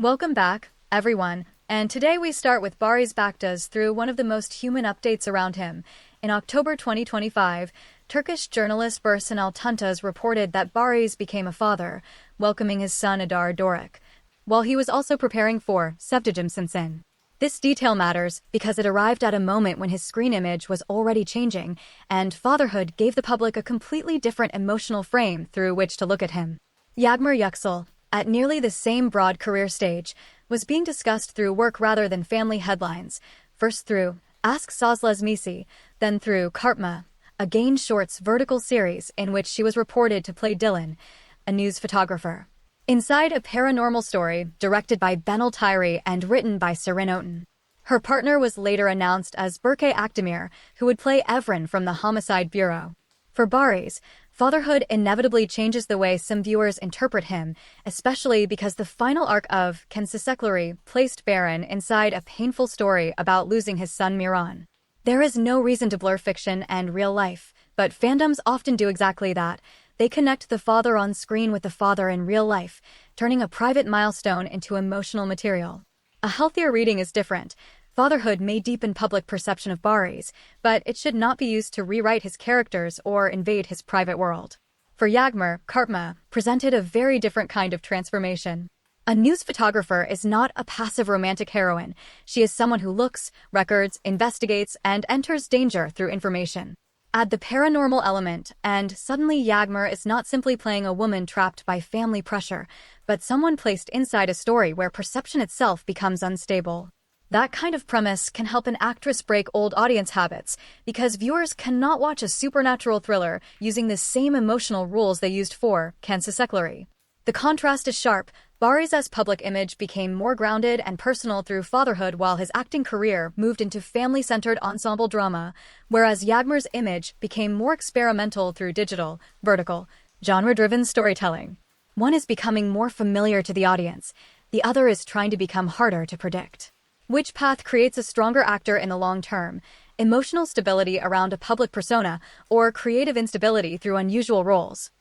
Welcome back, everyone, and today we start with Baris Baktas through one of the most human updates around him. In October 2025, Turkish journalist Bariş Altuntaş reported that Baris became a father, welcoming his son Adar Doruk, while he was also preparing for Septicim Sinsin. This detail matters because it arrived at a moment when his screen image was already changing, and fatherhood gave the public a completely different emotional frame through which to look at him. Yagmur Yuksel, at nearly the same broad career stage, was being discussed through work rather than family headlines, first through Ask Sazlaz Misi, then through Kartma, a Gain Shorts vertical series in which she was reported to play Dylan, a news photographer. Inside a paranormal story directed by Benel Tyree and written by Serin Oten. Her partner was later announced as Berke Akdemir, who would play Evren from the Homicide Bureau. For Baris, fatherhood inevitably changes the way some viewers interpret him, especially because the final arc of Kensisekleri placed Baron inside a painful story about losing his son Miran. There is no reason to blur fiction and real life, but fandoms often do exactly that. They connect the father on screen with the father in real life, turning a private milestone into emotional material. A healthier reading is different. Fatherhood may deepen public perception of Baris, but it should not be used to rewrite his characters or invade his private world. For Yagmur, Kartma presented a very different kind of transformation. A news photographer is not a passive romantic heroine. She is someone who looks, records, investigates, and enters danger through information. Add the paranormal element, and suddenly Yagmur is not simply playing a woman trapped by family pressure, but someone placed inside a story where perception itself becomes unstable. That kind of premise can help an actress break old audience habits, because viewers cannot watch a supernatural thriller using the same emotional rules they used for Kensisekleri. The contrast is sharp. Baris's public image became more grounded and personal through fatherhood while his acting career moved into family-centered ensemble drama, whereas Yagmur's image became more experimental through digital, vertical, genre-driven storytelling. One is becoming more familiar to the audience, the other is trying to become harder to predict. Which path creates a stronger actor in the long term? Emotional stability around a public persona, or creative instability through unusual roles?